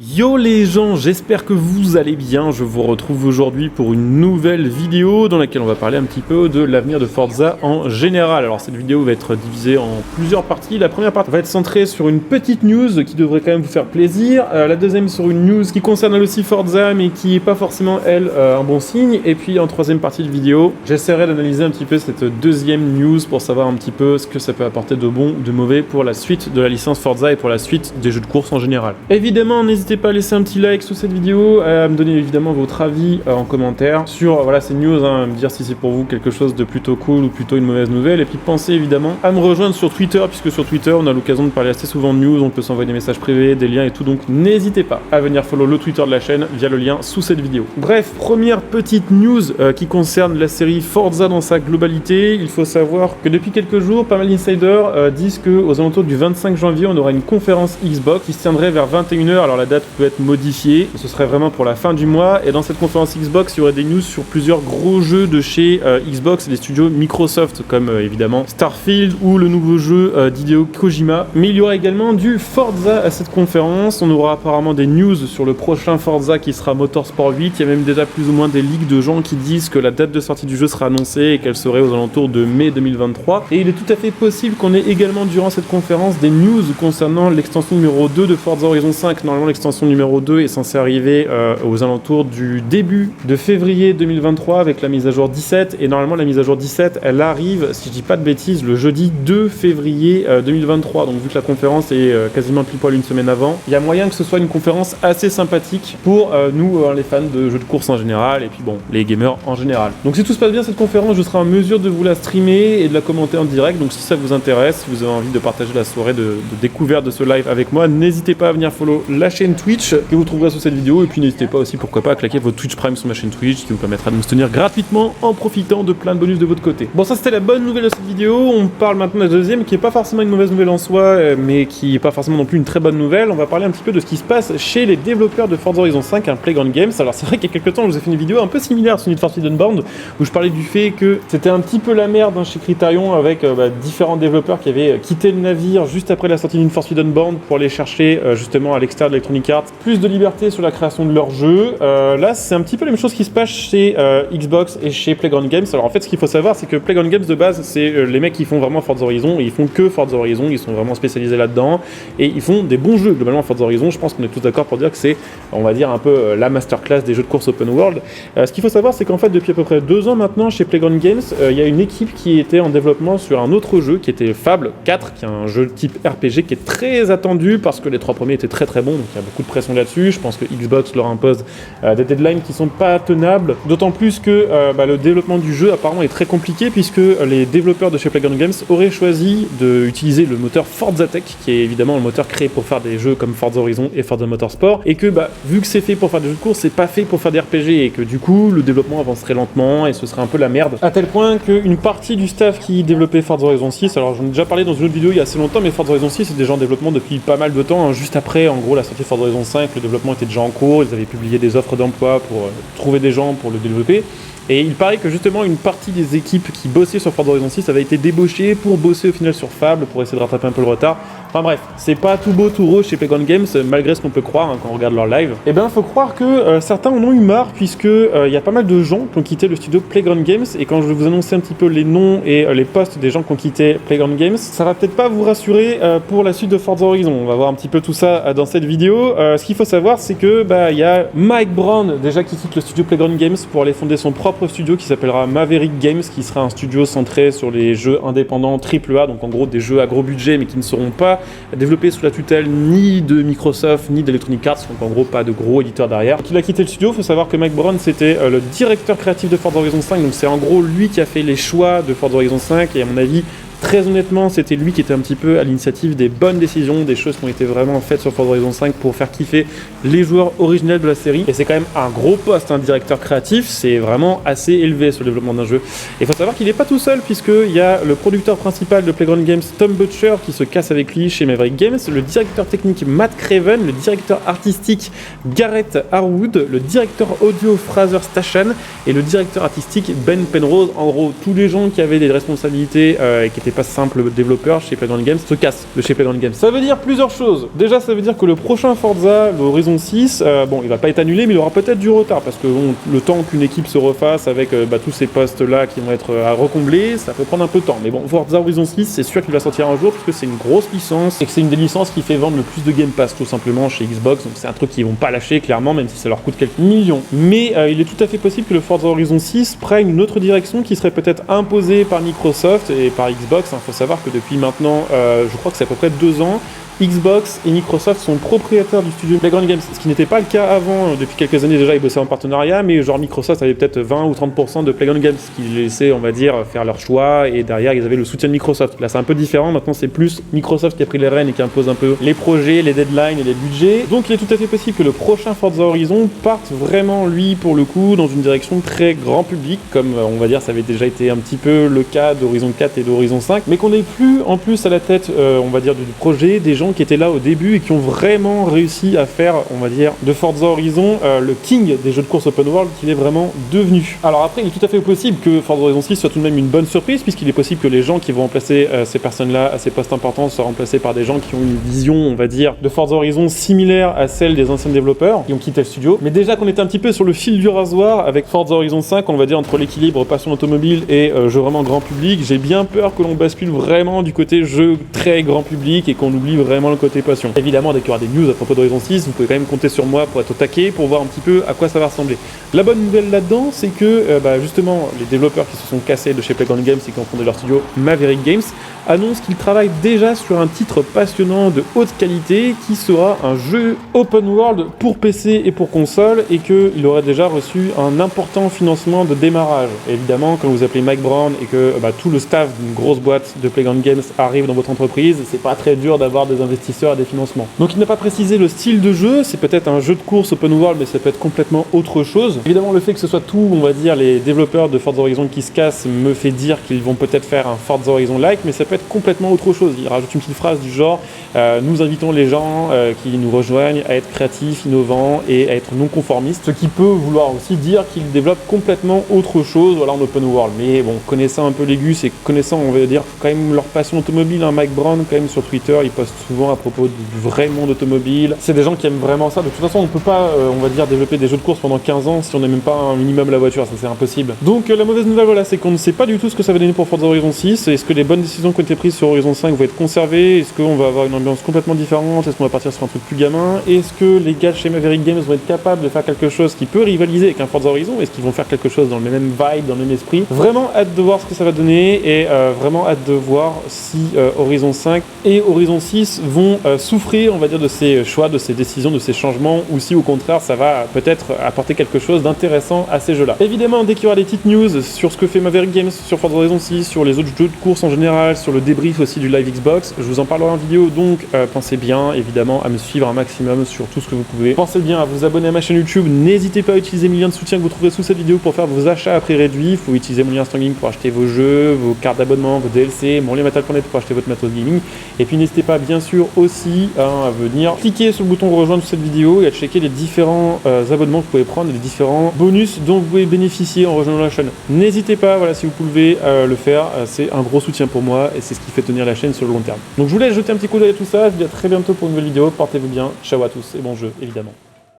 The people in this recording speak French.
Yo les gens, j'espère que vous allez bien. Je vous retrouve aujourd'hui pour une nouvelle vidéo dans laquelle on va parler un petit peu de l'avenir de Forza en général. Alors cette vidéo va être divisée en plusieurs parties. La première partie va être centrée sur une petite news qui devrait quand même vous faire plaisir. La deuxième sur une news qui concerne elle aussi Forza mais qui n'est pas forcément elle un bon signe. Et puis en troisième partie de vidéo, j'essaierai d'analyser un petit peu cette deuxième news pour savoir un petit peu ce que ça peut apporter de bon ou de mauvais pour la suite de la licence Forza et pour la suite des jeux de course en général. Évidemment, n'hésitez pas à laisser un petit like sous cette vidéo, à me donner évidemment votre avis en commentaire sur ces news, à me dire si c'est pour vous quelque chose de plutôt cool ou plutôt une mauvaise nouvelle. Et puis pensez évidemment à me rejoindre sur Twitter, puisque sur Twitter on a l'occasion de parler assez souvent de news, on peut s'envoyer des messages privés, des liens et tout, donc n'hésitez pas à venir follow le Twitter de la chaîne via le lien sous cette vidéo. Bref, première petite news qui concerne la série Forza dans sa globalité. Il faut savoir que depuis quelques jours, pas mal d'insiders disent qu'aux alentours du 25 janvier, on aura une conférence Xbox qui se tiendrait vers 21h. Alors la date peut être modifiée, ce serait vraiment pour la fin du mois, et dans cette conférence Xbox, il y aurait des news sur plusieurs gros jeux de chez Xbox et des studios Microsoft, comme évidemment Starfield ou le nouveau jeu d'Hideo Kojima. Mais il y aura également du Forza à cette conférence. On aura apparemment des news sur le prochain Forza qui sera Motorsport 8. Il y a même déjà plus ou moins des leaks de gens qui disent que la date de sortie du jeu sera annoncée et qu'elle serait aux alentours de mai 2023. Et il est tout à fait possible qu'on ait également durant cette conférence des news concernant l'extension numéro 2 de Forza Horizon 5. Normalement l'extension numéro 2 est censée arriver aux alentours du début de février 2023 avec la mise à jour 17, et normalement la mise à jour 17 elle arrive, si je dis pas de bêtises, le jeudi 2 février 2023. Donc vu que la conférence est quasiment pile poil une semaine avant, il y a moyen que ce soit une conférence assez sympathique pour nous les fans de jeux de course en général et puis bon les gamers en général. Donc si tout se passe bien cette conférence, je serai en mesure de vous la streamer et de la commenter en direct. Donc si ça vous intéresse, si vous avez envie de partager la soirée de découverte de ce live avec moi, n'hésitez pas à venir follow la chaîne Twitch que vous trouverez sous cette vidéo, et puis n'hésitez pas aussi pourquoi pas à claquer votre Twitch Prime sur ma chaîne Twitch qui vous permettra de me soutenir gratuitement en profitant de plein de bonus de votre côté. Bon, ça c'était la bonne nouvelle de cette vidéo. On parle maintenant de la deuxième qui est pas forcément une mauvaise nouvelle en soi mais qui est pas forcément non plus une très bonne nouvelle. On va parler un petit peu de ce qui se passe chez les développeurs de Forza Horizon 5 Playground Games. Alors c'est vrai qu'il y a quelques temps je vous ai fait une vidéo un peu similaire sur Need for Speed Unbound où je parlais du fait que c'était un petit peu la merde chez Criterion avec différents développeurs qui avaient quitté le navire juste après la sortie de Need for Speed Unbound pour aller chercher justement à l'extérieur de Electronic Arts plus de liberté sur la création de leur jeu. Là c'est un petit peu la même chose qui se passe chez Xbox et chez Playground Games. Alors en fait ce qu'il faut savoir c'est que Playground Games de base c'est les mecs qui font vraiment Forza Horizon, et ils font que Forza Horizon, ils sont vraiment spécialisés là-dedans et ils font des bons jeux globalement. Forza Horizon, je pense qu'on est tous d'accord pour dire que c'est, on va dire, un peu la masterclass des jeux de course open world. Ce qu'il faut savoir c'est qu'en fait depuis à peu près 2 ans maintenant chez Playground Games il y a une équipe qui était en développement sur un autre jeu qui était Fable 4, qui est un jeu type RPG qui est très attendu parce que les 3 premiers étaient très très bons, donc il y a beaucoup de pression là-dessus. Je pense que Xbox leur impose des deadlines qui sont pas tenables, d'autant plus que le développement du jeu apparemment est très compliqué puisque les développeurs de chez Playground Games auraient choisi d'utiliser le moteur Forza Tech, qui est évidemment le moteur créé pour faire des jeux comme Forza Horizon et Forza Motorsport, et que vu que c'est fait pour faire des jeux de course, c'est pas fait pour faire des RPG, et que du coup le développement avancerait lentement et ce serait un peu la merde, à tel point qu'une partie du staff qui développait Forza Horizon 6, alors j'en ai déjà parlé dans une autre vidéo il y a assez longtemps, mais Forza Horizon 6 c'est déjà en développement depuis pas mal de temps, juste après en gros la sortie de Forza Horizon 5, le développement était déjà en cours, ils avaient publié des offres d'emploi pour trouver des gens pour le développer. Et il paraît que justement une partie des équipes qui bossaient sur Forza Horizon 6 avait été débauchée pour bosser au final sur Fable, pour essayer de rattraper un peu le retard. Enfin bref, c'est pas tout beau tout rose chez Playground Games, malgré ce qu'on peut croire quand on regarde leur live. Et faut croire que certains en ont eu marre, puisque y a pas mal de gens qui ont quitté le studio Playground Games, et quand je vais vous annoncer un petit peu les noms et les postes des gens qui ont quitté Playground Games, ça va peut-être pas vous rassurer pour la suite de Forza Horizon. On va voir un petit peu tout ça dans cette vidéo. Ce qu'il faut savoir, c'est que y a Mike Brown déjà qui quitte le studio Playground Games pour aller fonder son propre studio qui s'appellera Maverick Games, qui sera un studio centré sur les jeux indépendants AAA, donc en gros des jeux à gros budget mais qui ne seront pas développé sous la tutelle ni de Microsoft ni d'Electronic Arts, donc en gros pas de gros éditeurs derrière. Donc il a quitté le studio. Il faut savoir que Mike Brown c'était le directeur créatif de Forza Horizon 5, donc c'est en gros lui qui a fait les choix de Forza Horizon 5, et à mon avis très honnêtement, c'était lui qui était un petit peu à l'initiative des bonnes décisions, des choses qui ont été vraiment faites sur Forza Horizon 5 pour faire kiffer les joueurs originels de la série. Et c'est quand même un gros poste, un directeur créatif, c'est vraiment assez élevé sur le développement d'un jeu. Et il faut savoir qu'il n'est pas tout seul, puisqu'il y a le producteur principal de Playground Games, Tom Butcher, qui se casse avec lui chez Maverick Games, le directeur technique Matt Craven, le directeur artistique Gareth Harwood, le directeur audio Fraser Stashan et le directeur artistique Ben Penrose. En gros, tous les gens qui avaient des responsabilités et qui étaient n'était pas simple développeur chez Playground Games se casse de chez Playground Games. Ça veut dire plusieurs choses. Déjà, ça veut dire que le prochain Forza, le Horizon 6, bon, il va pas être annulé, mais il aura peut-être du retard parce que bon, le temps qu'une équipe se refasse avec tous ces postes-là qui vont être à recombler, ça peut prendre un peu de temps. Mais bon, Forza Horizon 6, c'est sûr qu'il va sortir un jour puisque c'est une grosse licence et que c'est une des licences qui fait vendre le plus de Game Pass tout simplement chez Xbox. Donc c'est un truc qu'ils vont pas lâcher clairement, même si ça leur coûte quelques millions. Mais il est tout à fait possible que le Forza Horizon 6 prenne une autre direction qui serait peut-être imposée par Microsoft et par Xbox. Faut savoir que depuis maintenant, je crois que c'est à peu près 2 ans, Xbox et Microsoft sont propriétaires du studio Playground Games, ce qui n'était pas le cas avant. Depuis quelques années déjà, ils bossaient en partenariat, mais genre Microsoft avait peut-être 20 ou 30% de Playground Games, ce qui les laissait, on va dire, faire leur choix, et derrière, ils avaient le soutien de Microsoft. Là, c'est un peu différent, maintenant, c'est plus Microsoft qui a pris les rênes et qui impose un peu les projets, les deadlines et les budgets. Donc, il est tout à fait possible que le prochain Forza Horizon parte vraiment, lui, pour le coup, dans une direction très grand public, comme, on va dire, ça avait déjà été un petit peu le cas d'Horizon 4 et d'Horizon 5, mais qu'on n'ait plus, en plus, à la tête, on va dire, du projet, des gens qui étaient là au début et qui ont vraiment réussi à faire, on va dire, de Forza Horizon le king des jeux de course open world qu'il est vraiment devenu. Alors après, il est tout à fait possible que Forza Horizon 6 soit tout de même une bonne surprise, puisqu'il est possible que les gens qui vont remplacer ces personnes-là à ces postes importants soient remplacés par des gens qui ont une vision, on va dire, de Forza Horizon similaire à celle des anciens développeurs qui ont quitté le studio. Mais déjà qu'on était un petit peu sur le fil du rasoir avec Forza Horizon 5, on va dire, entre l'équilibre passion automobile et jeu vraiment grand public, j'ai bien peur que l'on bascule vraiment du côté jeu très grand public et qu'on oublie vraiment le côté passion. Évidemment, dès qu'il y aura des news à propos d'Horizon 6, vous pouvez quand même compter sur moi pour être au taquet, pour voir un petit peu à quoi ça va ressembler. La bonne nouvelle là-dedans, c'est que justement, les développeurs qui se sont cassés de chez Playground Games et qui ont fondé leur studio Maverick Games annoncent qu'ils travaillent déjà sur un titre passionnant de haute qualité qui sera un jeu open world pour PC et pour console, et qu'il aurait déjà reçu un important financement de démarrage. Évidemment, quand vous appelez Mike Brown et que tout le staff d'une grosse boîte de Playground Games arrive dans votre entreprise, c'est pas très dur d'avoir des investisseurs et des financements. Donc il n'a pas précisé le style de jeu, c'est peut-être un jeu de course open world, mais ça peut être complètement autre chose. Évidemment, le fait que ce soit tout, on va dire, les développeurs de Forza Horizon qui se cassent me fait dire qu'ils vont peut-être faire un Forza Horizon-like, mais ça peut être complètement autre chose. Il rajoute une petite phrase du genre nous invitons les gens qui nous rejoignent à être créatifs, innovants et à être non conformistes, ce qui peut vouloir aussi dire qu'ils développent complètement autre chose, voilà, en open world. Mais bon, connaissant un peu les gus et connaissant, on va dire, quand même leur passion automobile, Mike Brown, quand même sur Twitter, il poste souvent à propos du vrai monde automobile. C'est des gens qui aiment vraiment ça. De toute façon, on peut pas, on va dire, développer des jeux de course pendant 15 ans si on n'aime même pas un minimum la voiture, ça c'est impossible. Donc la mauvaise nouvelle, voilà, c'est qu'on ne sait pas du tout ce que ça va donner pour Forza Horizon 6. Est-ce que les bonnes décisions qui ont été prises sur Horizon 5 vont être conservées? Est-ce qu'on va avoir une ambiance complètement différente? Est-ce qu'on va partir sur un truc plus gamin? Est-ce que les gars de chez Maverick Games vont être capables de faire quelque chose qui peut rivaliser avec un Forza Horizon? Est-ce qu'ils vont faire quelque chose dans le même vibe, dans le même esprit? Vraiment hâte de voir ce que ça va donner, et vraiment hâte de voir si Horizon 5 et Horizon 6 vont souffrir, on va dire, de ces choix, de ces décisions, de ces changements, ou si au contraire ça va peut-être apporter quelque chose d'intéressant à ces jeux-là. Évidemment, dès qu'il y aura des petites news sur ce que fait Maverick Games, sur Forza Horizon 6, sur les autres jeux de course en général, sur le débrief aussi du live Xbox, je vous en parlerai en vidéo, donc pensez bien évidemment à me suivre un maximum sur tout ce que vous pouvez. Pensez bien à vous abonner à ma chaîne YouTube, n'hésitez pas à utiliser mes liens de soutien que vous trouverez sous cette vidéo pour faire vos achats à prix réduit. Il faut utiliser mon lien Stronging pour acheter vos jeux, vos cartes d'abonnement, vos DLC, mon lien Metal.net pour acheter votre matos gaming. Et puis n'hésitez pas bien sûr aussi à venir cliquer sur le bouton rejoindre sous cette vidéo et à checker les différents abonnements que vous pouvez prendre et les différents bonus dont vous pouvez bénéficier en rejoignant la chaîne. N'hésitez pas, voilà, si vous pouvez le faire, c'est un gros soutien pour moi et c'est ce qui fait tenir la chaîne sur le long terme. Donc je vous laisse jeter un petit coup d'œil à tout ça, je vous dis à très bientôt pour une nouvelle vidéo, portez-vous bien, ciao à tous et bon jeu évidemment.